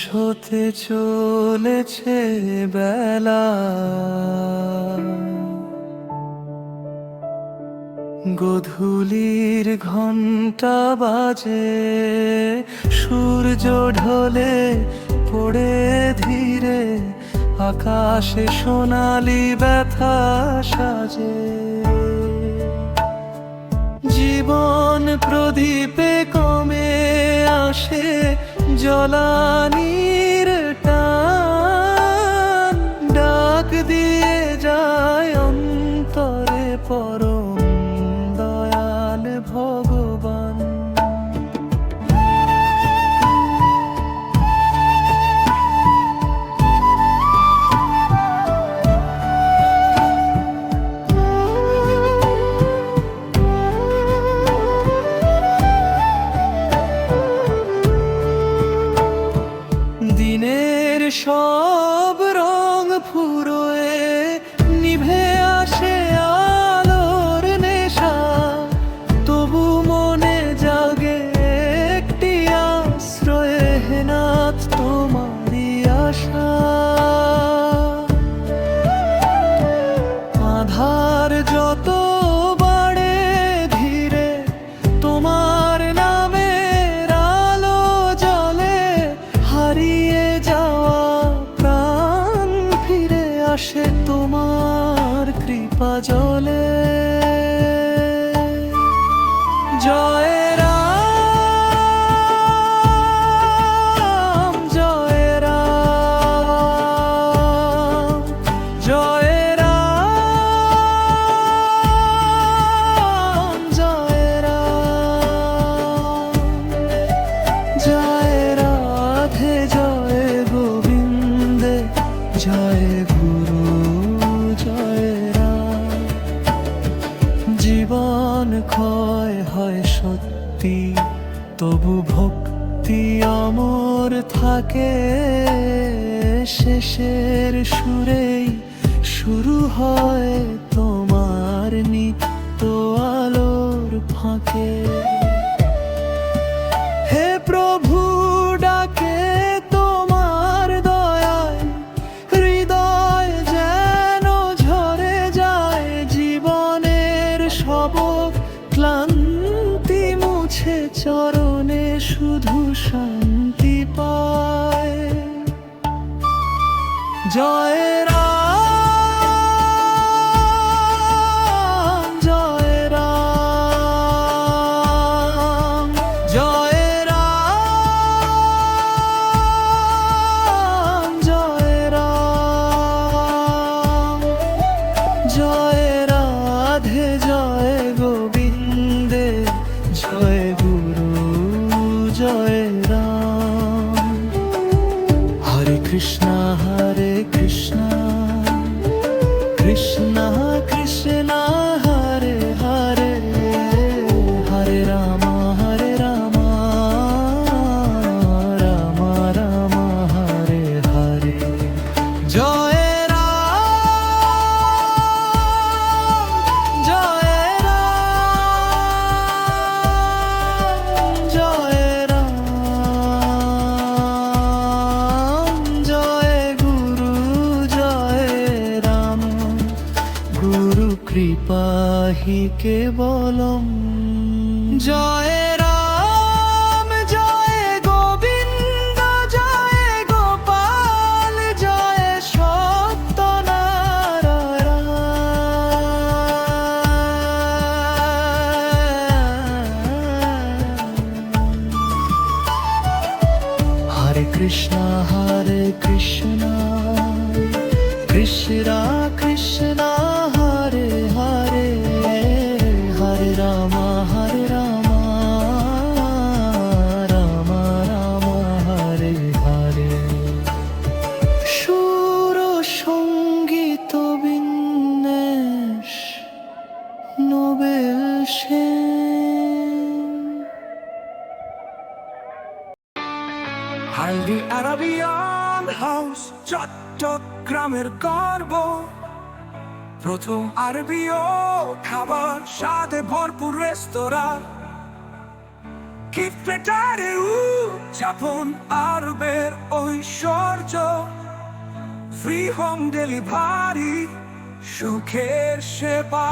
হতে চলেছে বেলা, গোধূলির ঘণ্টা বাজে, সূর্য ঢলে পড়ে ধীরে, আকাশে সোনালি ব্যথা সাজে। জীবন প্রদীপে কমে আসে জ্বলানির টান, ডাক দিয়ে যায় অন্তরে পরম দয়াল ভগবান। দিনের সব রং ফুরোয় নিভে আসে আলোর নেশা, তবু মনে জাগে একটি আশ্রয়, হে নাথ তোমারই আশা। আধার যত বাড়ে ধীরে, তোমার নামের আলো জ্বলে, হারিয়ে যাওয়া প্রাণ ফিরে আসে তোমার কৃপা জলে। জয় রাম জয় রাম জয় রাম জয় রাম, জয় রাধে জয় গোবিন্দে, জয় গুরু জয় রাম। জীবন ক্ষয় হয় সত্যি, তবু ভক্তি অমর থাকে, শেষের সুরেই শুরু হয় তোমার নিত্য আলোর ফাঁকে। হে প্রভু ডাকে তোমার দয়ায়, হৃদয় যেন ঝরে যায়, জীবনের সব ক্লান্তি মুছে চরণে শুধু শান্তি পায়। জয় রাম জয় রাম জয় রাম জয় রাম, জয় রাধে জয় গোবিন্দে, জয় গুরু জয় রাম। হরে কৃষ্ণ কৃষ্ণ কৃষ্ণ হরে হরে, হরে রাম রাম রাম হরে হরে। জয় রাম জয় রাম জয় রাম, জয় গুরু জয় রাম, গুরু কৃপা হি কেবলম। জয় রাম জয় গোবিন্দ জয় গোপাল, জয় সত্যনারায়ণ। হরে কৃষ্ণ কৃষ্ণ কৃষ্ণ হরে হরে, হরে রাম রাম রাম হরে হরে। সুর সঙ্গীত বিন্যাস Nobel Sen. Haldi Arabian house চট্টগ্রামের গর্ব, প্রথম আরবীয় খাবার স্বাদে ভরপুর রেস্তোরাঁ, গিফট প্লেটারে উদযাপন আরবের ওই ঐশ্বর্য, ফ্রি হোম ডেলিভারি, সুখের সেবা।